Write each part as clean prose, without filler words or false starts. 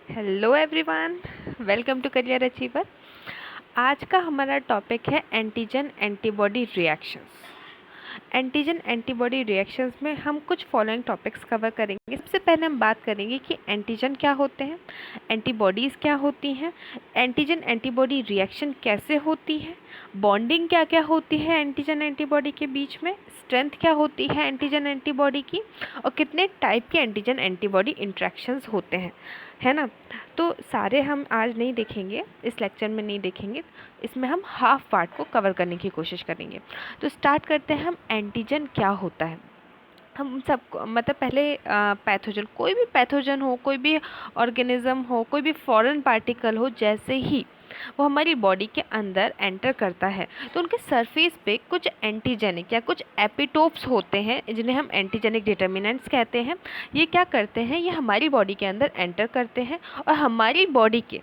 Hello everyone, welcome to career achiever. आज का हमारा टॉपिक है antigen antibody reactions. Antigen antibody reactions में हम कुछ फॉलोइंग टॉपिक्स कवर करेंगे। सबसे पहले हम बात करेंगे कि एंटीजन क्या होते हैं, एंटीबॉडीज़ क्या होती हैं, एंटीजन एंटीबॉडी रिएक्शन कैसे होती है, बॉन्डिंग क्या क्या होती है एंटीजन एंटीबॉडी के बीच में, स्ट्रेंथ क्या होती है एंटीजन एंटीबॉडी की, और कितने टाइप के एंटीजन एंटीबॉडी इंट्रैक्शंस होते हैं, है ना। तो सारे हम आज नहीं देखेंगे, इस लेक्चर में नहीं देखेंगे, इसमें हम हाफ पार्ट को कवर करने की कोशिश करेंगे। तो स्टार्ट करते हैं हम, एंटीजन क्या होता है। हम सब मतलब पहले पैथोजन, कोई भी पैथोजन हो, कोई भी ऑर्गेनिज्म हो, कोई भी फॉरेन पार्टिकल हो, जैसे ही वो हमारी बॉडी के अंदर एंटर करता है तो उनके सरफेस पे कुछ एंटीजेनिक या कुछ एपिटोप्स होते हैं जिन्हें हम एंटीजेनिक डिटर्मिनेंट्स कहते हैं। ये क्या करते हैं, ये हमारी बॉडी के अंदर एंटर करते हैं और हमारी बॉडी के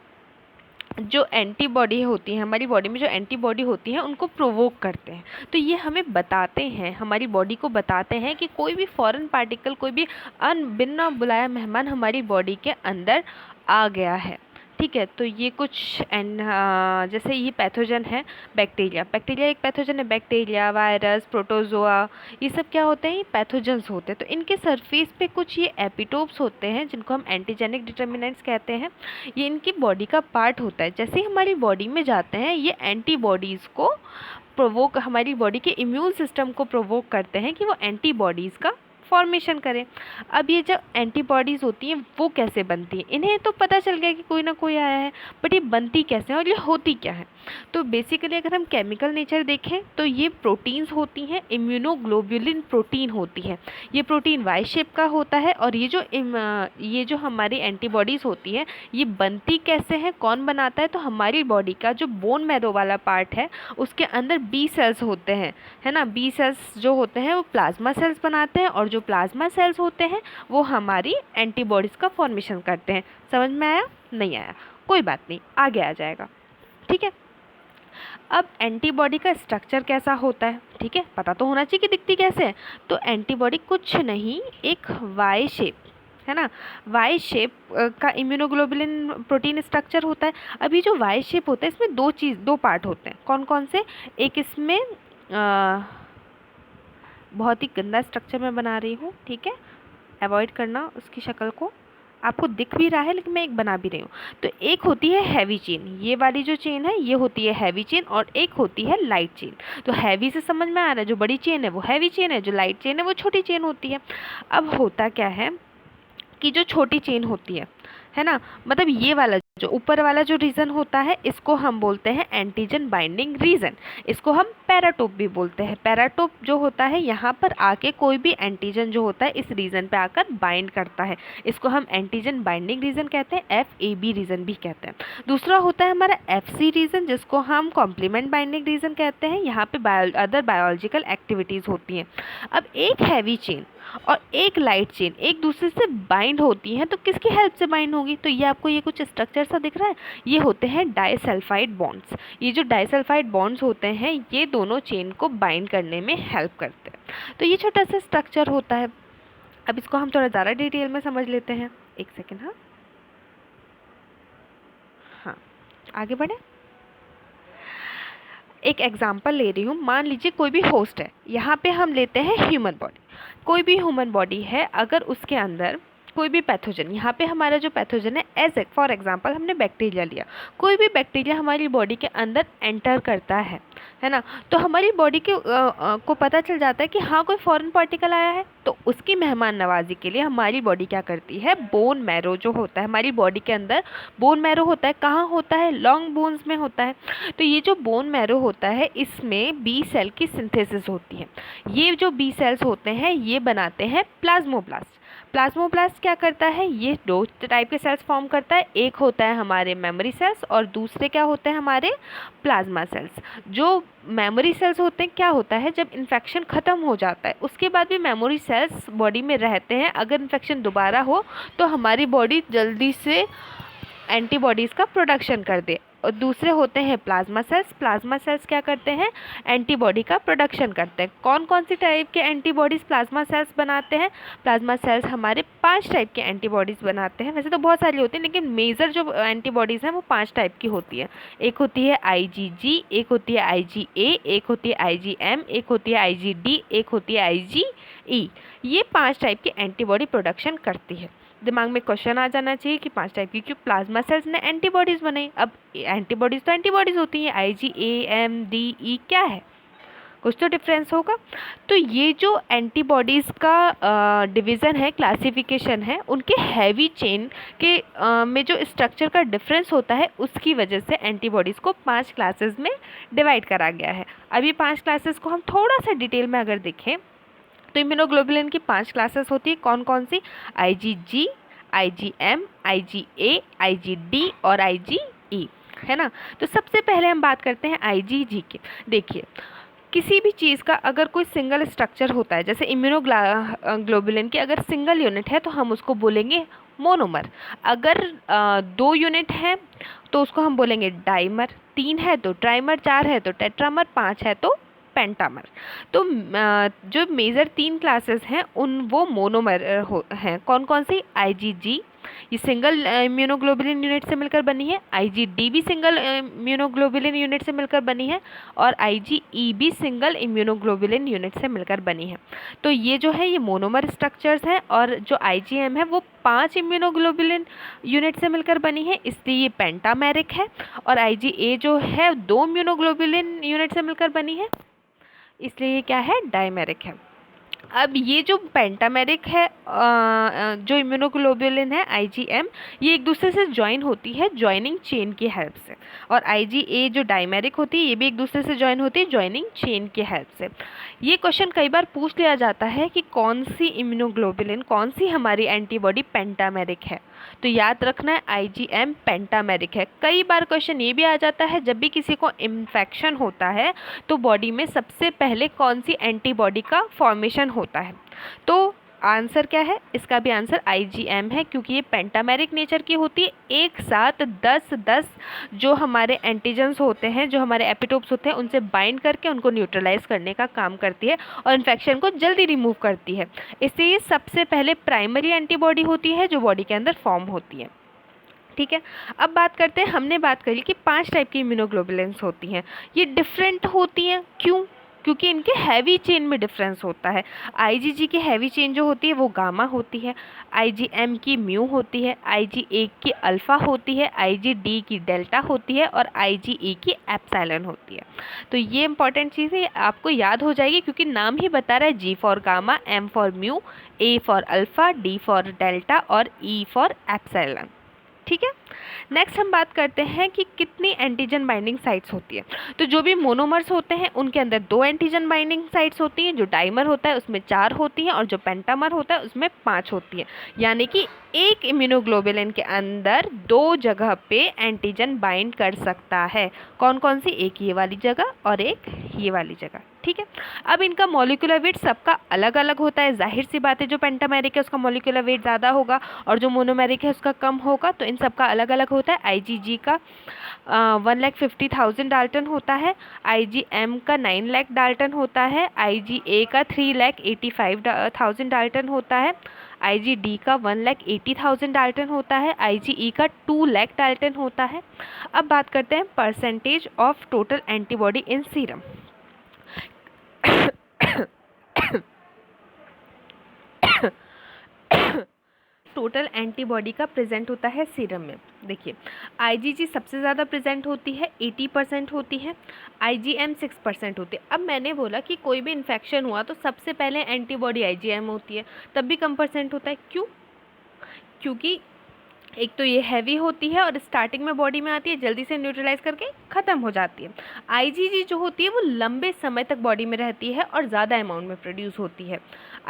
जो एंटीबॉडी होती है, हमारी बॉडी में जो एंटीबॉडी होती है उनको प्रोवोक करते हैं। तो ये हमें बताते हैं, हमारी बॉडी को बताते हैं कि कोई भी फॉरेन पार्टिकल, कोई भी बिना बुलाया मेहमान हमारी बॉडी के अंदर आ गया है। ठीक है, तो ये कुछ जैसे ये पैथोजन है, बैक्टीरिया एक पैथोजन है। बैक्टीरिया, वायरस, प्रोटोजोआ, ये सब क्या होते हैं, ये पैथोजन्स होते हैं। तो इनके सरफेस पे कुछ ये एपिटोप्स होते हैं जिनको हम एंटीजेनिक डिटर्मिनेंट्स कहते हैं। ये इनकी बॉडी का पार्ट होता है। जैसे ही हमारी बॉडी में जाते हैं ये एंटीबॉडीज़ को प्रोवोक, हमारी बॉडी के इम्यून सिस्टम को प्रोवोक करते हैं कि वो एंटीबॉडीज़ का फॉर्मेशन करें। अब ये जो एंटीबॉडीज़ होती हैं वो कैसे बनती हैं, इन्हें तो पता चल गया कि कोई ना कोई आया है, बट ये बनती कैसे हैं और ये होती क्या है। तो बेसिकली अगर हम केमिकल नेचर देखें तो ये प्रोटीन्स होती हैं, इम्यूनोग्लोबुलिन प्रोटीन होती है। ये प्रोटीन वाई शेप का होता है। और ये जो हमारी एंटीबॉडीज़ होती हैं ये बनती कैसे हैं, कौन बनाता है, तो हमारी बॉडी का जो बोन मैरो वाला पार्ट है उसके अंदर बी सेल्स होते हैं, है ना। बी सेल्स जो होते हैं वो प्लाज्मा सेल्स बनाते हैं और जो प्लाज्मा सेल्स होते हैं वो हमारी एंटीबॉडीज़ का फॉर्मेशन करते हैं। समझ में आया? नहीं आया कोई बात नहीं, आगे आ जाएगा। ठीक है, अब एंटीबॉडी का स्ट्रक्चर कैसा होता है, ठीक है, पता तो होना चाहिए कि दिखती कैसे है। तो एंटीबॉडी कुछ नहीं, एक वाई शेप, है ना, वाई शेप का इम्यूनोग्लोबुलिन प्रोटीन स्ट्रक्चर होता है। अभी जो वाई शेप होता है इसमें दो पार्ट होते हैं। कौन कौन से? एक इसमें बहुत ही गंदा स्ट्रक्चर मैं बना रही हूँ, ठीक है, अवॉइड करना उसकी शक्ल को, आपको दिख भी रहा है लेकिन मैं एक बना भी रही हूँ। तो एक होती है हैवी चेन, ये वाली जो चेन है ये होती है हैवी चेन, और एक होती है लाइट चेन। तो हैवी से समझ में आ रहा है, जो बड़ी चेन है वो हैवी चेन है, जो लाइट चेन है वो छोटी चेन होती है। अब होता क्या है कि जो छोटी चेन होती है ना, मतलब ये वाला जो ऊपर वाला जो रीजन होता है इसको हम बोलते हैं एंटीजन बाइंडिंग रीजन। इसको हम पैराटोप भी बोलते हैं। पैराटोप जो होता है यहाँ पर आके कोई भी एंटीजन जो होता है इस रीजन पे आकर बाइंड करता है, इसको हम एंटीजन बाइंडिंग रीजन कहते हैं, FAB रीजन भी कहते हैं। दूसरा होता है हमारा FC रीजन, जिसको हम कॉम्प्लीमेंट बाइंडिंग रीजन कहते हैं। यहाँ पे अदर बायोलॉजिकल एक्टिविटीज़ होती हैं। अब एक हैवी चेन और एक लाइट चेन एक दूसरे से बाइंड होती हैं, तो किसकी हेल्प से बाइंड होगी? तो ये आपको ये कुछ स्ट्रक्चर सा दिख रहा है, ये होते हैं डाइसल्फाइड बॉन्ड्स। ये जो डाइसल्फाइड बॉन्ड्स होते हैं ये दोनों चेन को बाइंड करने में हेल्प करते हैं। तो ये छोटा सा स्ट्रक्चर होता है। अब इसको हम थोड़ा ज़्यादा डिटेल में समझ लेते हैं। एक सेकेंड, हाँ आगे बढ़े। एक एग्जाम्पल ले रही हूँ, मान लीजिए कोई भी होस्ट है, यहाँ पे हम लेते हैं ह्यूमन बॉडी। कोई भी ह्यूमन बॉडी है, अगर उसके अंदर कोई भी पैथोजन, यहाँ पे हमारा जो पैथोजन है फॉर एग्जांपल हमने बैक्टीरिया लिया, कोई भी बैक्टीरिया हमारी बॉडी के अंदर एंटर करता है ना, तो हमारी बॉडी के को पता चल जाता है कि हाँ कोई फॉरेन पार्टिकल आया है। तो उसकी मेहमान नवाजी के लिए हमारी बॉडी क्या करती है, बोन मैरो जो होता है हमारी बॉडी के अंदर, बोन मैरो होता है, कहाँ होता है, लॉन्ग बोन्स में होता है। तो ये जो बोन मैरो होता है इसमें बी सेल की सिंथेसिस होती है। ये जो बी सेल्स होते हैं ये बनाते हैं प्लाज्मोब्लास्ट। प्लाज्मोब्लास्ट क्या करता है, ये दो टाइप के सेल्स फॉर्म करता है। एक होता है हमारे मेमोरी सेल्स और दूसरे क्या होते हैं हमारे प्लाज्मा सेल्स। जो मेमोरी सेल्स होते हैं, क्या होता है जब इन्फेक्शन ख़त्म हो जाता है उसके बाद भी मेमोरी सेल्स बॉडी में रहते हैं। अगर इन्फेक्शन दोबारा हो तो हमारी बॉडी जल्दी से एंटीबॉडीज़ का प्रोडक्शन कर दे। और दूसरे होते हैं प्लाज्मा सेल्स। प्लाज्मा सेल्स क्या करते हैं? एंटीबॉडी का प्रोडक्शन करते हैं। कौन कौन सी टाइप के एंटीबॉडीज़ प्लाज्मा सेल्स बनाते हैं? प्लाज्मा सेल्स हमारे 5 टाइप के एंटीबॉडीज़ बनाते हैं। वैसे तो बहुत सारी होती हैं, लेकिन मेजर जो एंटीबॉडीज़ हैं वो 5 टाइप की होती है। एक होती है IgG, एक होती है IgA, एक होती है IgM, एक होती है IgD, एक होती है IgE। ये 5 टाइप की एंटीबॉडी प्रोडक्शन करती है। दिमाग में क्वेश्चन आ जाना चाहिए कि 5 टाइप की क्यों प्लाज्मा सेल्स ने एंटीबॉडीज़ बनाई। अब एंटीबॉडीज़ तो एंटीबॉडीज़ होती हैं, IgA, M, D, E क्या है? कुछ तो डिफरेंस होगा। तो ये जो एंटीबॉडीज़ का डिवीज़न है, क्लासिफिकेशन है, उनके हैवी चेन के में जो स्ट्रक्चर का डिफरेंस होता है उसकी वजह से एंटीबॉडीज़ को 5 क्लासेस में डिवाइड करा गया है। अब ये 5 क्लासेस को हम थोड़ा सा डिटेल में अगर देखें तो इम्यूनोग्लोबुलिन की 5 क्लासेस होती है। कौन कौन सी? IgG, IgM, IgA, IgD और IgE, है ना। तो सबसे पहले हम बात करते हैं IgG की। देखिए, किसी भी चीज़ का अगर कोई सिंगल स्ट्रक्चर होता है, जैसे इम्यूनोग्लोबुलिन की अगर सिंगल यूनिट है तो हम उसको बोलेंगे मोनोमर। अगर 2 यूनिट है तो उसको हम बोलेंगे डाइमर, 3 है तो ट्राइमर, 4 है तो टेट्रामर, 5 है तो पेंटामर। तो जो मेजर 3 क्लासेस हैं वो मोनोमर हैं। कौन कौन सी? IgG, ये सिंगल इम्यूनोग्लोबुलिन यूनिट से मिलकर बनी है। IgD भी सिंगल इम्यूनोग्लोबुलिन यूनिट से मिलकर बनी है और IgE भी सिंगल इम्यूनोग्लोबुलिन यूनिट से मिलकर बनी है। तो ये जो है ये मोनोमर स्ट्रक्चर्स हैं और जो IgM है वो 5 इम्यूनोग्लोबुलिन यूनिट से मिलकर बनी है, इसलिए ये पेंटामेरिक है। और IgA जो है 2 इम्यूनोग्लोबुलिन यूनिट से मिलकर बनी है, इसलिए ये क्या है? डाइमेरिक है। अब ये जो पेंटामेरिक है जो इम्यूनोग्लोबुलिन है IgM, ये एक दूसरे से ज्वाइन होती है ज्वाइनिंग चेन की हेल्प से, और IgA जो डाइमेरिक होती है ये भी एक दूसरे से ज्वाइन होती है ज्वाइनिंग चेन की हेल्प से। ये क्वेश्चन कई बार पूछ लिया जाता है कि कौन सी इम्यूनोग्लोबुलिन, कौन सी हमारी एंटीबॉडी पेंटामेरिक है। तो याद रखना है IgM पेंटामेरिक है। कई बार क्वेश्चन ये भी आ जाता है, जब भी किसी को इन्फेक्शन होता है तो बॉडी में सबसे पहले कौन सी एंटीबॉडी का फॉर्मेशन होता है। तो आंसर क्या है? इसका भी आंसर IgM है, क्योंकि ये पेंटामेरिक नेचर की होती है। एक साथ 10 जो हमारे एंटीजन्स होते हैं, जो हमारे एपिटोप्स होते हैं, उनसे बाइंड करके उनको न्यूट्रलाइज करने का काम करती है और इन्फेक्शन को जल्दी रिमूव करती है। इससे ये सबसे पहले प्राइमरी एंटीबॉडी होती है जो बॉडी के अंदर फॉर्म होती है। ठीक है, अब बात करते हैं, हमने बात करी कि 5 टाइप की इम्यूनोग्लोबुलिन्स होती हैं। ये डिफरेंट होती हैं, क्यों? क्योंकि इनके हैवी चेन में डिफरेंस होता है। IgG की हैवी चेन जो होती है वो गामा होती है, IgM की म्यू होती है, IgA की अल्फ़ा होती है, IgD की डेल्टा होती है और IgE की एप्सिलॉन होती है। तो ये इंपॉर्टेंट चीज़ है, आपको याद हो जाएगी, क्योंकि नाम ही बता रहा है G for gamma, M for mu, A for alpha, D for delta और E फॉर एप्सिलॉन। ठीक है, नेक्स्ट हम बात करते हैं कि कितनी एंटीजन बाइंडिंग साइट्स होती है। तो जो भी मोनोमर्स होते हैं उनके अंदर 2 एंटीजन बाइंडिंग साइट्स होती हैं, जो डाइमर होता है उसमें 4 होती हैं और जो पेंटामर होता है उसमें 5 होती है। यानी कि एक इम्यूनोग्लोबुलिन के अंदर 2 जगह पे एंटीजन बाइंड कर सकता है। कौन कौन सी? एक ये वाली जगह और एक ये वाली जगह। ठीक है, अब इनका मॉलिक्यूलर वेट सबका अलग अलग होता है। जाहिर सी बात है, जो पेंटामेरिक है उसका मॉलिक्यूलर वेट ज़्यादा होगा और जो मोनोमेरिक है उसका कम होगा। तो इन सबका अलग अलग होता है। IgG का 1,50,000 डाल्टन होता है, IgM का 9 लाख डाल्टन होता है, IgA का 3,85,000 डाल्टन होता है, IgD का 1,80,000 डाल्टन होता है, IgE का 2 लाख डाल्टन होता है। अब बात करते हैं percentage of total antibody in serum. Total antibody का प्रेजेंट होता है सीरम में। देखिए, IgG सबसे ज़्यादा प्रेजेंट होती है, 80% होती है, IgM 6% होती है। अब मैंने बोला कि कोई भी इन्फेक्शन हुआ तो सबसे पहले एंटीबॉडी IgM होती है, तब भी कम परसेंट होता है। क्यों? क्योंकि एक तो ये हैवी होती है और स्टार्टिंग में बॉडी में आती है, जल्दी से न्यूट्रलाइज करके ख़त्म हो जाती है। IgG जो होती है वो लंबे समय तक बॉडी में रहती है और ज़्यादा अमाउंट में प्रोड्यूस होती है।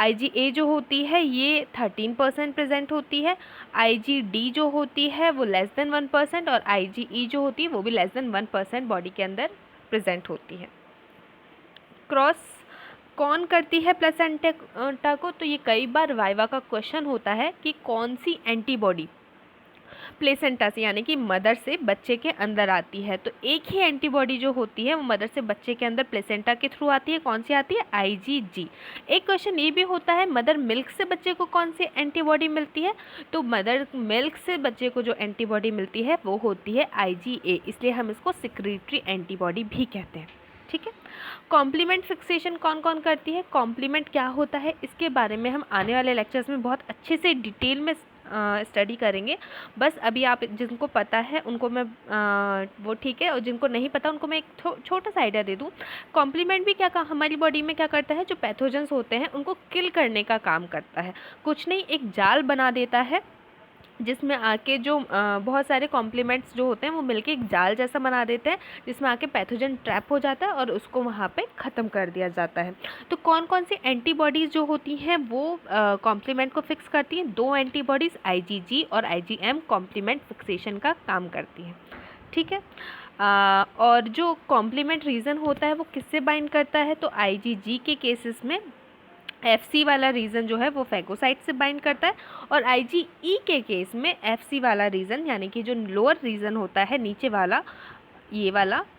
IgA जो होती है ये 13% प्रेजेंट होती है, IgD जो होती है वो <1% और IgE जो होती है वो भी <1% बॉडी के अंदर प्रेजेंट होती है। क्रॉस कौन करती है प्लेसेंटा को? तो ये कई बार वाइवा का क्वेश्चन होता है कि कौन सी एंटीबॉडी प्लेसेंटा से यानी कि मदर से बच्चे के अंदर आती है। तो एक ही एंटीबॉडी जो होती है वो मदर से बच्चे के अंदर प्लेसेंटा के थ्रू आती है। कौन सी आती है? IgG। एक क्वेश्चन ये भी होता है मदर मिल्क से बच्चे को कौन सी एंटीबॉडी मिलती है? तो मदर मिल्क से बच्चे को जो एंटीबॉडी मिलती है वो होती है IgA, इसलिए हम इसको सिक्रीटरी एंटीबॉडी भी कहते हैं। ठीक है। कॉम्प्लीमेंट फिक्सेशन कौन कौन करती है? कॉम्प्लीमेंट क्या होता है इसके बारे में हम आने वाले लेक्चर्स में बहुत अच्छे से डिटेल में स्टडी करेंगे। बस अभी आप जिनको पता है उनको मैं वो ठीक है, और जिनको नहीं पता उनको मैं एक छोटा सा आइडिया दे दूँ। कॉम्प्लीमेंट भी क्या हमारी बॉडी में क्या करता है? जो पैथोजेंस होते हैं उनको किल करने का काम करता है। कुछ नहीं, एक जाल बना देता है जिसमें आके जो बहुत सारे कॉम्प्लीमेंट्स जो होते हैं वो मिलके एक जाल जैसा बना देते हैं, जिसमें आके पैथोजन ट्रैप हो जाता है और उसको वहाँ पे ख़त्म कर दिया जाता है। तो कौन कौन सी एंटीबॉडीज़ जो होती हैं वो कॉम्प्लीमेंट को फिक्स करती हैं? 2 एंटीबॉडीज़ IgG और IgM कॉम्प्लीमेंट फिक्सेशन का काम करती हैं। ठीक है। और जो कॉम्प्लीमेंट रीज़न होता है वो किससे बाइंड करता है? तो IgG के केसेस में FC वाला रीज़न जो है वो फैगोसाइट से बाइंड करता है, और IgE के केस में FC वाला रीज़न यानी कि जो लोअर रीज़न होता है नीचे वाला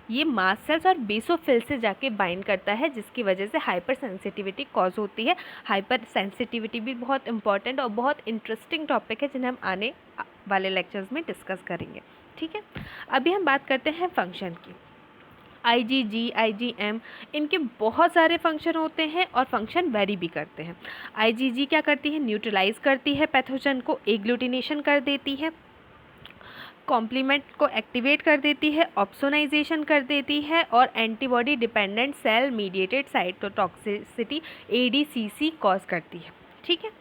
ये मास्ट सेल्स और बेसोफिल से जाके बाइंड करता है, जिसकी वजह से हाइपर सेंसिटिविटी कॉज होती है। हाइपर सेंसिटिविटी भी बहुत इंपॉर्टेंट और बहुत इंटरेस्टिंग टॉपिक है जिन्हें हम आने वाले लेक्चर्स में डिस्कस करेंगे। ठीक है। अभी हम बात करते हैं फंक्शन की। IgG, IgM इनके बहुत सारे फंक्शन होते हैं और फंक्शन वेरी भी करते हैं। IgG क्या करती है? न्यूट्रलाइज करती है पैथोजन को, एग्लूटिनेशन कर देती है, कॉम्प्लीमेंट को एक्टिवेट कर देती है, ऑप्सोनाइजेशन कर देती है, और antibody dependent cell mediated cytotoxicity ADCC cause करती है। ठीक है।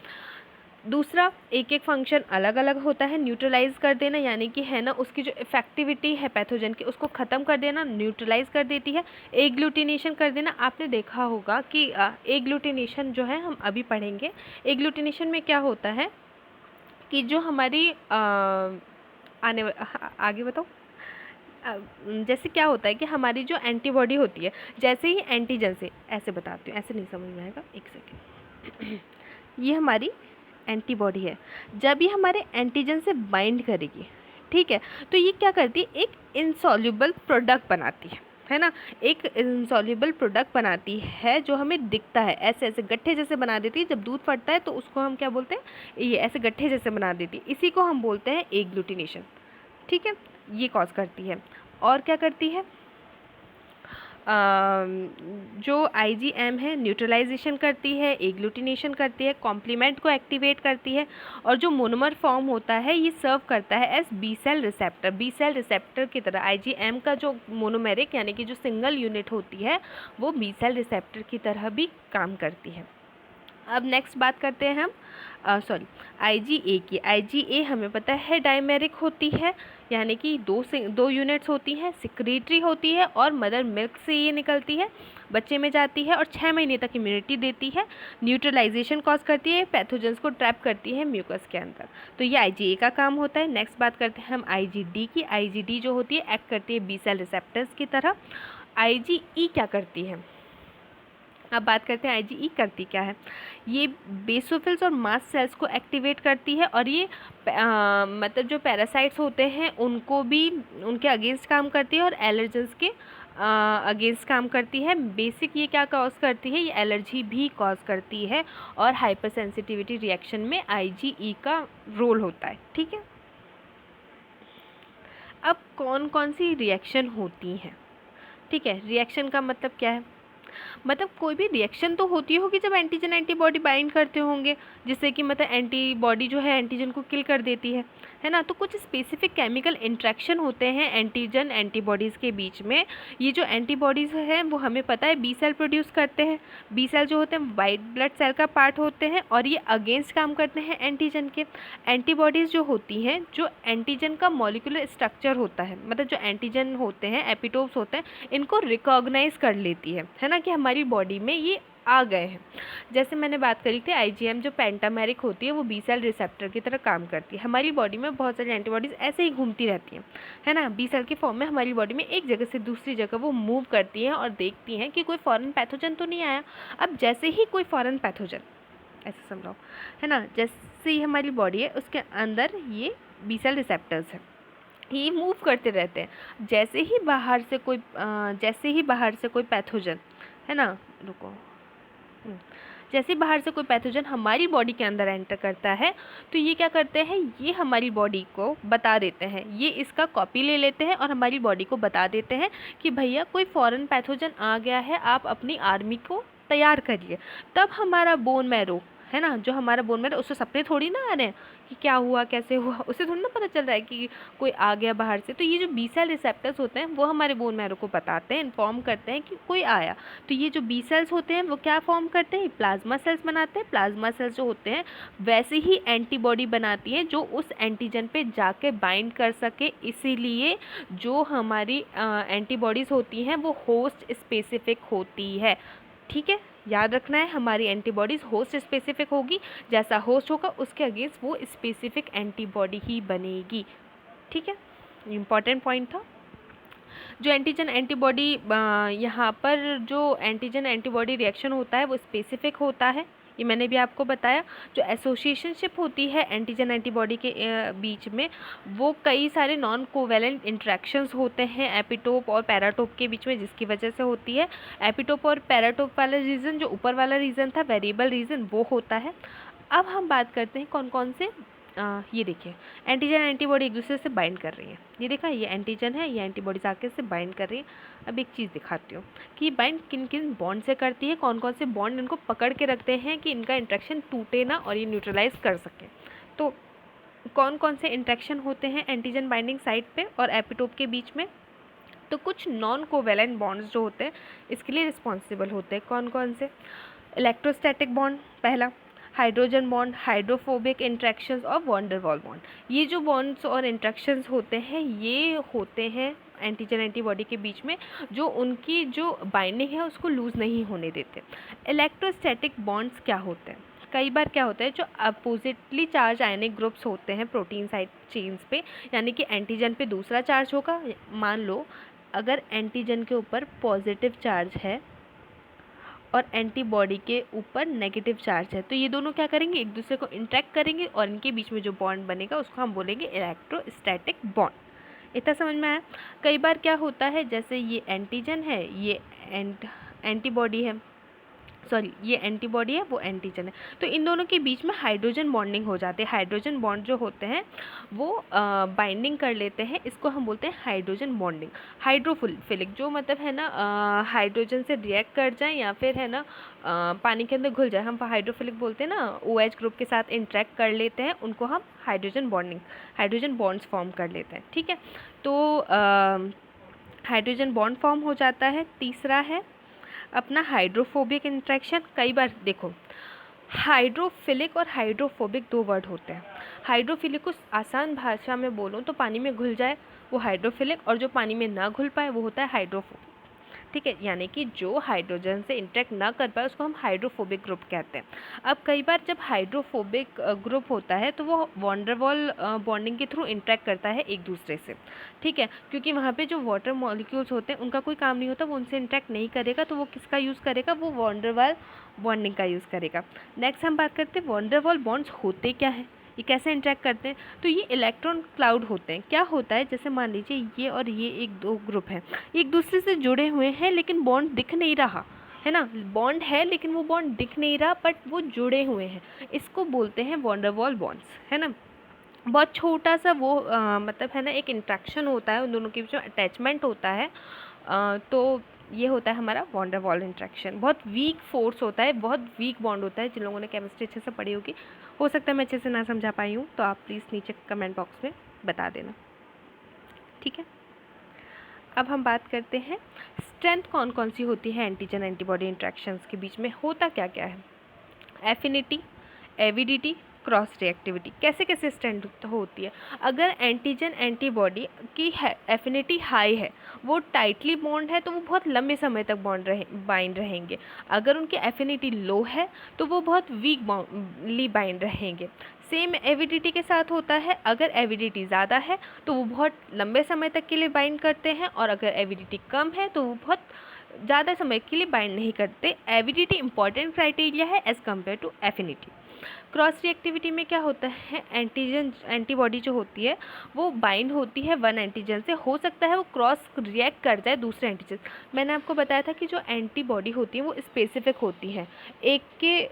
दूसरा, एक एक फंक्शन अलग अलग होता है। न्यूट्रलाइज कर देना यानी कि है ना उसकी जो इफेक्टिविटी है पैथोजन की उसको ख़त्म कर देना, न्यूट्रलाइज कर देती है। एग्लूटिनेशन कर देना, आपने देखा होगा कि एग्लूटिनेशन जो है हम अभी पढ़ेंगे। एग्लूटिनेशन में क्या होता है कि जो हमारी आगे बताओ। जैसे क्या होता है कि हमारी जो एंटीबॉडी होती है, जैसे ही एंटीजन से, ऐसे बताती हूँ, ऐसे नहीं समझ में आएगा, एक सेकेंड। ये हमारी एंटीबॉडी है, जब ये हमारे एंटीजन से बाइंड करेगी, ठीक है, तो ये क्या करती है? एक इनसॉल्युबल प्रोडक्ट बनाती है ना, एक इनसॉल्युबल प्रोडक्ट बनाती है जो हमें दिखता है, ऐसे ऐसे गट्ठे जैसे बना देती है। जब दूध फटता है तो उसको हम क्या बोलते हैं? ये ऐसे गट्ठे जैसे बना देती है, इसी को हम बोलते हैं एग्लूटिनेशन। ठीक है, ये कॉज करती है। और क्या करती है? जो IgM है न्यूट्रलाइजेशन करती है, एग्लूटिनेशन करती है, कॉम्प्लीमेंट को एक्टिवेट करती है, और जो मोनोमर फॉर्म होता है ये सर्व करता है एज बी सेल रिसेप्टर की तरह। IgM का जो मोनोमेरिक यानी कि जो सिंगल यूनिट होती है वो बी सेल रिसेप्टर की तरह भी काम करती है। अब नेक्स्ट बात करते हैं हम IgA की। IgA हमें पता है डायमेरिक होती है, यानी कि दो यूनिट्स होती हैं, सिक्रीटरी होती है और मदर मिल्क से ये निकलती है, बच्चे में जाती है और 6 महीने तक इम्यूनिटी देती है, न्यूट्रलाइजेशन कॉज करती है, पैथोजेंस को ट्रैप करती है म्यूकस के अंदर। तो ये IgA का काम होता है। नेक्स्ट बात करते हैं हम IgD की। IgD जो होती है एक्ट करती है बी सेल रिसेप्टर्स की तरह। IgE क्या करती है? अब बात करते हैं IgE करती क्या है। ये बेसोफिल्स और मास्ट सेल्स को एक्टिवेट करती है, और ये मतलब जो पैरासाइट्स होते हैं उनको भी उनके अगेंस्ट काम करती है और एलर्जेंस के अगेंस्ट काम करती है। बेसिक ये क्या कॉज करती है? ये एलर्जी भी कॉज करती है, और हाइपर सेंसिटिविटी रिएक्शन में IgE का रोल होता है। ठीक है। अब कौन कौन सी रिएक्शन होती हैं? ठीक है, रिएक्शन का मतलब क्या है? मतलब कोई भी रिएक्शन तो होती होगी जब एंटीजन एंटीबॉडी बाइंड करते होंगे, जिससे कि मतलब एंटीबॉडी जो है एंटीजन को किल कर देती है ना। तो कुछ स्पेसिफिक केमिकल इंट्रैक्शन होते हैं एंटीजन एंटीबॉडीज़ के बीच में। ये जो एंटीबॉडीज़ हैं वो हमें पता है बी सेल प्रोड्यूस करते हैं। बी सेल जो होते हैं वाइट ब्लड सेल का पार्ट होते हैं, और ये अगेंस्ट काम करते हैं एंटीजन के। एंटीबॉडीज़ जो होती हैं, जो एंटीजन का मॉलिक्यूलर स्ट्रक्चर होता है, मतलब जो एंटीजन होते हैं, एपिटोप्स होते हैं, इनको रिकॉग्नाइज कर लेती है ना, कि हमारी बॉडी में ये आ गए हैं। जैसे मैंने बात करी थी IgM जो पेंटामेरिक होती है वो बी सेल रिसेप्टर की तरह काम करती है। हमारी बॉडी में बहुत सारी एंटीबॉडीज़ ऐसे ही घूमती रहती हैं, है ना, बी सेल के फॉर्म में हमारी बॉडी में एक जगह से दूसरी जगह वो मूव करती हैं और देखती हैं कि कोई फॉरेन पैथोजन तो नहीं आया। अब जैसे ही कोई फॉरेन पैथोजन, ऐसे समझाओ, है ना, जैसे ही हमारी बॉडी है उसके अंदर ये बी सेल रिसेप्टर्स हैं, ये मूव करते रहते हैं। जैसे ही बाहर से कोई पैथोजन, है ना, रुको, जैसे बाहर से कोई पैथोजन हमारी बॉडी के अंदर एंटर करता है तो ये क्या करते हैं, ये हमारी बॉडी को बता देते हैं, ये इसका कॉपी ले लेते हैं और हमारी बॉडी को बता देते हैं कि भैया कोई फॉरेन पैथोजन आ गया है, आप अपनी आर्मी को तैयार करिए। तब हमारा बोन मैरो, है ना, जो हमारा बोन मैरो, उससे सपने थोड़ी ना आ रहे हैं कि क्या हुआ कैसे हुआ, उसे थोड़ी ना पता चल रहा है कि कोई आ गया बाहर से। तो ये जो बी सेल रिसेप्टर्स होते हैं वो हमारे बोन मैरो को बताते हैं, इन्फॉर्म करते हैं कि कोई आया। तो ये जो बी सेल्स होते हैं वो क्या फॉर्म करते हैं, प्लाज्मा सेल्स बनाते हैं। प्लाज्मा सेल्स जो होते हैं वैसे ही एंटीबॉडी बनाती हैं जो उस एंटीजन पे जाके बाइंड कर सके। इसीलिए जो हमारी एंटीबॉडीज़ होती हैं वो होस्ट स्पेसिफिक होती है। ठीक है, याद रखना है, हमारी एंटीबॉडीज़ होस्ट स्पेसिफिक होगी, जैसा होस्ट होगा उसके अगेंस्ट वो स्पेसिफिक एंटीबॉडी ही बनेगी। ठीक है, इम्पॉर्टेंट पॉइंट था। जो एंटीजन एंटीबॉडी, यहाँ पर जो एंटीजन एंटीबॉडी रिएक्शन होता है वो स्पेसिफिक होता है, ये मैंने भी आपको बताया। जो एसोसिएशनशिप होती है एंटीजन एंटीबॉडी के बीच में, वो कई सारे नॉन कोवेलेंट इंट्रैक्शंस होते हैं एपिटोप और पैराटोप के बीच में, जिसकी वजह से होती है। एपिटोप और पैराटोप वाला रीजन, जो ऊपर वाला रीजन था वेरिएबल रीजन, वो होता है। अब हम बात करते हैं कौन कौन से, ये देखिए एंटीजन एंटीबॉडी एक दूसरे से बाइंड कर रही है। ये देखा, ये एंटीजन है, ये एंटीबॉडीज आके से बाइंड कर रही है। अब एक चीज़ दिखाती हूँ कि ये बाइंड किन किन बॉन्ड से करती है, कौन कौन से बॉन्ड इनको पकड़ के रखते हैं कि इनका इंट्रैक्शन टूटे ना और ये न्यूट्रलाइज कर सके। तो कौन कौन से इंट्रैक्शन होते हैं एंटीजन बाइंडिंग साइट पे और एपिटोप के बीच में, तो कुछ नॉन कोवेलेंट बॉन्ड्स जो होते हैं इसके लिए रिस्पॉन्सिबल होते हैं। कौन कौन से, इलेक्ट्रोस्टैटिक बॉन्ड पहला, हाइड्रोजन बॉन्ड, हाइड्रोफोबिक इंट्रैक्शंस और वॉन डेर वाल बॉन्ड। ये जो बॉन्ड्स और इंट्रैक्शंस होते हैं ये होते हैं एंटीजन एंटीबॉडी के बीच में, जो उनकी जो बाइंडिंग है उसको लूज़ नहीं होने देते। इलेक्ट्रोस्टैटिक बॉन्ड्स क्या होते हैं, कई बार क्या होता है, जो अपोजिटली चार्ज आयनिक ग्रुप्स होते हैं प्रोटीन साइड चेन्स पे, यानी कि एंटीजन पे दूसरा चार्ज होगा। मान लो अगर एंटीजन के ऊपर पॉजिटिव चार्ज है और एंटीबॉडी के ऊपर नेगेटिव चार्ज है, तो ये दोनों क्या करेंगे, एक दूसरे को इंट्रैक्ट करेंगे और इनके बीच में जो बॉन्ड बनेगा उसको हम बोलेंगे इलेक्ट्रोस्टैटिक बॉन्ड। इतना समझ में आया। कई बार क्या होता है, जैसे ये एंटीजन है, ये एंटीबॉडी है, सॉरी ये एंटीबॉडी है वो एंटीजन है, तो इन दोनों के बीच में हाइड्रोजन बॉन्डिंग हो जाती है। हाइड्रोजन बॉन्ड जो होते हैं वो बाइंडिंग कर लेते हैं, इसको हम बोलते हैं हाइड्रोजन बॉन्डिंग। हाइड्रोफिलिक जो मतलब है ना हाइड्रोजन से रिएक्ट कर जाए या फिर है ना पानी के अंदर घुल जाए, हम हाइड्रोफिलिक बोलते हैं ना, OH ग्रुप के साथ इंटरेक्ट कर लेते हैं, उनको हम हाइड्रोजन बॉन्ड्स फॉर्म कर लेते हैं। ठीक है, तो हाइड्रोजन बॉन्ड फॉर्म हो जाता है। तीसरा है अपना हाइड्रोफोबिक इंट्रैक्शन। कई बार देखो, हाइड्रोफिलिक और हाइड्रोफोबिक दो वर्ड होते हैं। हाइड्रोफिलिक को आसान भाषा में बोलूँ तो पानी में घुल जाए वो हाइड्रोफिलिक, और जो पानी में ना घुल पाए वो होता है हाइड्रोफोबिक। ठीक है, यानी कि जो हाइड्रोजन से इंटरेक्ट ना कर पाए उसको हम हाइड्रोफोबिक ग्रुप कहते हैं। अब कई बार जब हाइड्रोफोबिक ग्रुप होता है तो वो वॉन डेर वाल बॉन्डिंग के थ्रू इंटरेक्ट करता है एक दूसरे से। ठीक है, क्योंकि वहाँ पे जो वाटर मॉलिक्यूल्स होते हैं उनका कोई काम नहीं होता, वो उनसे इंटरेक्ट नहीं करेगा, तो वो किसका यूज़ करेगा, वो वॉन डेर वाल बॉन्डिंग का यूज़ करेगा। नेक्स्ट हम बात करते हैं वॉन डेर वाल बॉन्ड्स होते क्या है, ये कैसे इंटरेक्ट करते हैं। तो ये इलेक्ट्रॉन क्लाउड होते हैं। क्या होता है, जैसे मान लीजिए ये और ये एक दो ग्रुप हैं, एक दूसरे से जुड़े हुए हैं लेकिन बॉन्ड दिख नहीं रहा है ना, बॉन्ड है लेकिन वो बॉन्ड दिख नहीं रहा, बट वो जुड़े हुए हैं, इसको बोलते हैं वॉन डेर वाल बॉन्ड्स, है ना। बहुत छोटा सा वो मतलब है ना एक इंट्रैक्शन होता है, उन दोनों के बीच में अटैचमेंट होता है, तो ये होता है हमारा वॉन डेर वाल इंट्रैक्शन। बहुत वीक फोर्स होता है, बहुत वीक बॉन्ड होता है। जिन लोगों ने केमिस्ट्री अच्छे से पढ़ी होगी, हो सकता है मैं अच्छे से ना समझा पाई हूँ, तो आप प्लीज़ नीचे कमेंट बॉक्स में बता देना। ठीक है, अब हम बात करते हैं स्ट्रेंथ कौन कौन सी होती है एंटीजन एंटीबॉडी इंट्रैक्शंस के बीच में, होता क्या क्या है। Affinity, avidity, cross reactivity. कैसे कैसे स्ट्रेंथ होती है, अगर एंटीजन एंटीबॉडी की एफिनिटी हाई है, वो टाइटली बॉन्ड है, तो वो बहुत लंबे समय तक बाइंड रहेंगे। अगर उनकी एफिनिटी लो है तो वो बहुत वीकली बाइंड रहेंगे। सेम एविडिटी के साथ होता है, अगर एविडिटी ज़्यादा है तो वो बहुत लंबे समय तक के लिए बाइंड करते हैं, और अगर एविडिटी कम है तो वो बहुत ज़्यादा समय के लिए बाइंड नहीं करते। एविडिटी इंपॉर्टेंट क्राइटेरिया है as compare to affinity. Cross reactivity में क्या होता है, एंटीजन एंटीबॉडी जो होती है वो बाइंड होती है वन एंटीजन से, हो सकता है वो क्रॉस रिएक्ट कर जाए दूसरे एंटीजन। मैंने आपको बताया था कि जो एंटीबॉडी होती है वो स्पेसिफिक होती है, एक के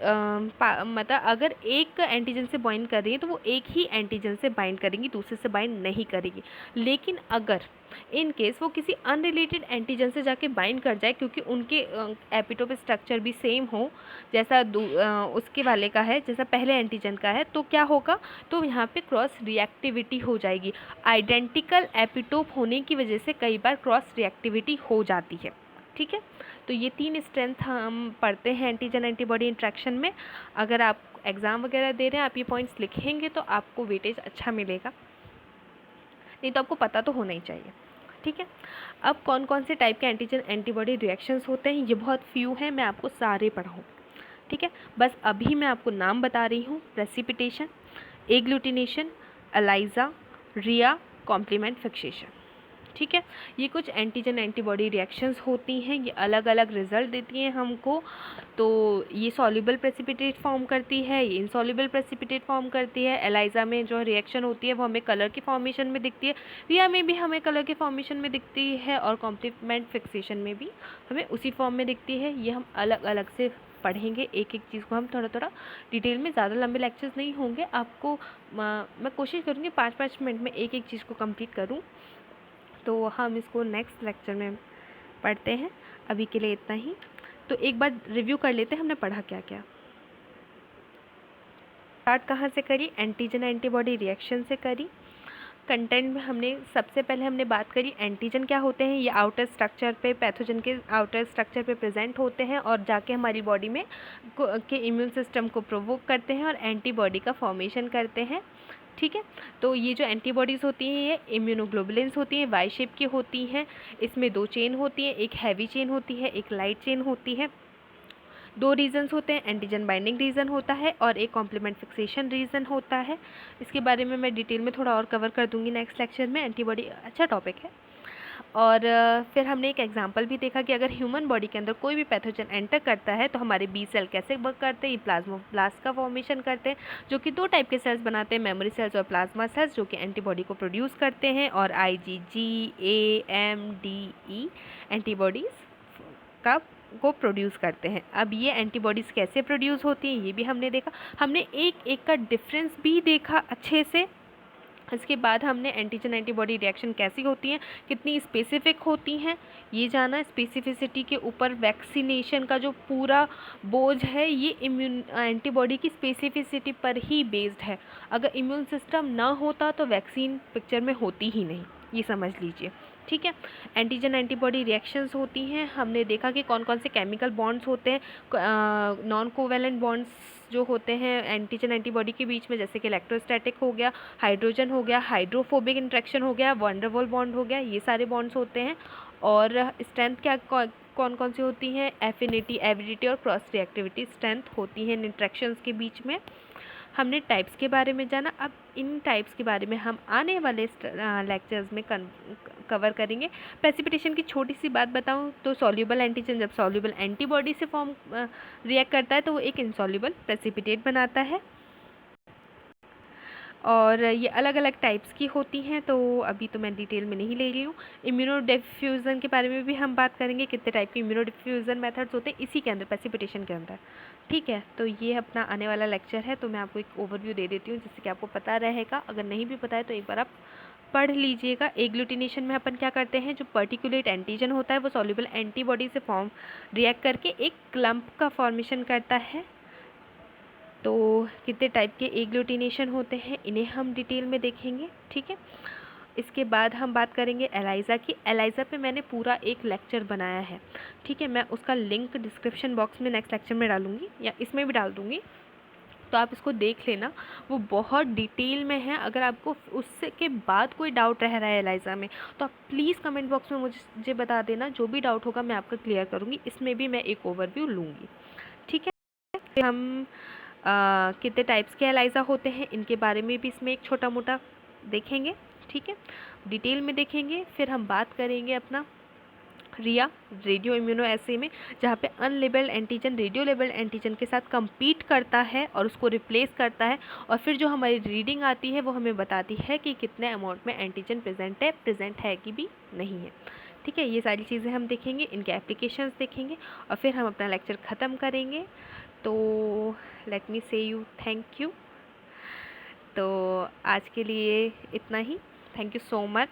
मतलब अगर एक एंटीजन से बाइंड कर रही है तो वो एक ही एंटीजन से बाइंड करेंगी, दूसरे से बाइंड नहीं करेगी। लेकिन अगर इन केस वो किसी अनरिलेटेड एंटीजन से जाके बाइंड कर जाए, क्योंकि उनके एपिटोप स्ट्रक्चर भी सेम हो जैसा उसके वाले का है, जैसा पहले एंटीजन का है, तो क्या होगा, तो यहाँ पे क्रॉस रिएक्टिविटी हो जाएगी। आइडेंटिकल एपिटोप होने की वजह से कई बार क्रॉस रिएक्टिविटी हो जाती है। ठीक है, तो ये 3 स्ट्रेंथ हम पढ़ते हैं एंटीजन एंटीबॉडी इंट्रैक्शन में। अगर आप एग्ज़ाम वगैरह दे रहे हैं, आप ये पॉइंट्स लिखेंगे तो आपको वेटेज अच्छा मिलेगा, नहीं तो आपको पता तो होना ही चाहिए। ठीक है, अब कौन कौन से टाइप के एंटीजन एंटीबॉडी रिएक्शंस होते हैं, ये बहुत फ्यू हैं, मैं आपको सारे पढ़ाऊँ। ठीक है, बस अभी मैं आपको नाम बता रही हूँ, प्रेसिपिटेशन, एग्लूटिनेशन, एलाइजा, रिया, कॉम्प्लीमेंट फिक्सेशन। ठीक है, ये कुछ एंटीजन एंटीबॉडी रिएक्शंस होती हैं, ये अलग अलग रिजल्ट देती हैं हमको। तो ये सॉल्युबल प्रेसिपिटेट फॉर्म करती है, ये इनसॉल्युबल प्रेसिपिटेट फॉर्म करती है। एलाइजा में जो रिएक्शन होती है वो हमें कलर की फॉर्मेशन में दिखती है, रिया में भी हमें कलर के फॉर्मेशन में दिखती है, और कॉम्प्लीमेंट फिक्सेशन में भी हमें उसी फॉर्म में दिखती है। ये हम अलग अलग से पढ़ेंगे, एक एक चीज़ को हम थोड़ा थोड़ा डिटेल में, ज़्यादा लंबे लेक्चर्स नहीं होंगे आपको। मैं कोशिश करूँगी 5-5 मिनट में एक एक चीज़ को कंप्लीट करूँ, तो हम इसको नेक्स्ट लेक्चर में पढ़ते हैं। अभी के लिए इतना ही। तो एक बार रिव्यू कर लेते हैं हमने पढ़ा क्या क्या। स्टार्ट कहाँ से करी, एंटीजन एंटीबॉडी रिएक्शन से करी। कंटेंट में हमने सबसे पहले हमने बात करी एंटीजन क्या होते हैं, ये आउटर स्ट्रक्चर पे, पैथोजन के आउटर स्ट्रक्चर पे प्रेजेंट होते हैं और जाके हमारी बॉडी में के इम्यून सिस्टम को प्रोवोक करते हैं और एंटीबॉडी का फॉर्मेशन करते हैं। ठीक है, तो ये जो एंटीबॉडीज़ होती हैं ये इम्यूनोग्लोबुलिन्स होती हैं, वाई शेप की होती हैं। इसमें 2 चेन होती हैं, एक हैवी चेन होती है, एक लाइट चेन होती है। 2 रीजन्स होते हैं, एंटीजन बाइंडिंग रीजन होता है और एक कॉम्प्लीमेंट फिक्सेशन रीजन होता है। इसके बारे में मैं डिटेल में थोड़ा और कवर कर दूंगी नेक्स्ट लेक्चर में। एंटीबॉडी अच्छा टॉपिक है। और फिर हमने एक एग्जांपल भी देखा कि अगर ह्यूमन बॉडी के अंदर कोई भी पैथोजन एंटर करता है तो हमारे बी सेल कैसे वर्क करते हैं, ये प्लाज्मोब्लास्ट का फॉर्मेशन करते हैं, जो कि 2 टाइप के सेल्स बनाते हैं, मेमोरी सेल्स और प्लाज्मा सेल्स, जो कि एंटीबॉडी को प्रोड्यूस करते हैं, और IgG, AMDE एंटीबॉडीज़ को प्रोड्यूस करते हैं। अब ये एंटीबॉडीज़ कैसे प्रोड्यूस होती हैं ये भी हमने देखा, हमने एक एक का डिफरेंस भी देखा अच्छे से। इसके बाद हमने एंटीजन एंटीबॉडी रिएक्शन कैसी होती हैं, कितनी स्पेसिफिक होती हैं, ये जाना। स्पेसिफिसिटी के ऊपर वैक्सीनेशन का जो पूरा बोझ है ये एंटीबॉडी की स्पेसिफिसिटी पर ही बेस्ड है। अगर इम्यून सिस्टम ना होता तो वैक्सीन पिक्चर में होती ही नहीं, ये समझ लीजिए। ठीक है, एंटीजन एंटीबॉडी रिएक्शंस होती हैं, हमने देखा कि कौन कौन से केमिकल बॉन्ड्स होते हैं, नॉन कोवेलेंट बॉन्ड्स जो होते हैं एंटीजन एंटीबॉडी के बीच में, जैसे कि इलेक्ट्रोस्टैटिक हो गया, हाइड्रोजन हो गया, हाइड्रोफोबिक इंट्रैक्शन हो गया, वैन डेर वाल्स बॉन्ड हो गया, ये सारे बॉन्ड्स होते हैं। और स्ट्रेंथ क्या कौन कौन सी होती हैं, एफिनिटी, एविडिटी और क्रॉस रिएक्टिविटी स्ट्रेंथ होती हैं इन इंट्रैक्शंस के बीच में। हमने टाइप्स के बारे में जाना, अब इन टाइप्स के बारे में हम आने वाले लेक्चर्स में कवर करेंगे। प्रेसिपिटेशन की छोटी सी बात बताऊं तो सॉल्युबल एंटीजन जब सॉल्युबल एंटीबॉडी से फॉर्म रिएक्ट करता है तो वो एक इनसॉल्युबल प्रेसिपिटेट बनाता है, और ये अलग अलग टाइप्स की होती हैं, तो अभी तो मैं डिटेल में नहीं ले रही हूँ। इम्यूनो डिफ्यूज़न के बारे में भी हम बात करेंगे, कितने टाइप के इम्यूनो डिफ्यूज़न मेथड्स होते हैं इसी के अंदर, प्रेसिपिटेशन के अंदर। ठीक है, तो ये अपना आने वाला लेक्चर है, तो मैं आपको एक ओवरव्यू दे देती हूँ जिससे कि आपको पता रहेगा। अगर नहीं भी पता है तो एक बार आप पढ़ लीजिएगा। एग्लूटिनेशन में अपन क्या करते हैं, जो पर्टिकुलेट एंटीजन होता है वो सॉल्युबल एंटीबॉडी से रिएक्ट करके एक क्लम्प का फॉर्मेशन करता है। तो कितने टाइप के एग्लूटिनेशन होते हैं इन्हें हम डिटेल में देखेंगे। ठीक है, इसके बाद हम बात करेंगे एलाइजा की। एलाइजा पे मैंने पूरा एक लेक्चर बनाया है। ठीक है, मैं उसका लिंक डिस्क्रिप्शन बॉक्स में नेक्स्ट लेक्चर में डालूंगी या इसमें भी डाल दूँगी, तो आप इसको देख लेना, वो बहुत डिटेल में है। अगर आपको उससे के बाद कोई डाउट रह रहा है एलाइजा में तो आप प्लीज़ कमेंट बॉक्स में मुझे बता देना, जो भी डाउट होगा मैं आपका क्लियर करूँगी। इसमें भी मैं एक ओवरव्यू लूँगी। ठीक है, फिर हम कितने टाइप्स के एलाइजा होते हैं इनके बारे में भी इसमें एक छोटा मोटा देखेंगे। ठीक है, डिटेल में देखेंगे। फिर हम बात करेंगे अपना रिया रेडियो इम्यूनो एसे में, जहाँ पे unlabelled antigen radio labelled antigen के साथ compete करता है और उसको रिप्लेस करता है, और फिर जो हमारी रीडिंग आती है वो हमें बताती है कि कितने अमाउंट में एंटीजन प्रेजेंट है कि भी नहीं है। ठीक है, ये सारी चीज़ें हम देखेंगे, इनके एप्लीकेशंस देखेंगे और फिर हम अपना लेक्चर ख़त्म करेंगे। तो लेट मी से यू थैंक यू। तो आज के लिए इतना ही। Thank you so much.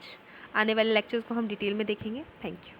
आने वाले लेक्चर्स को हम डिटेल में देखेंगे। Thank you.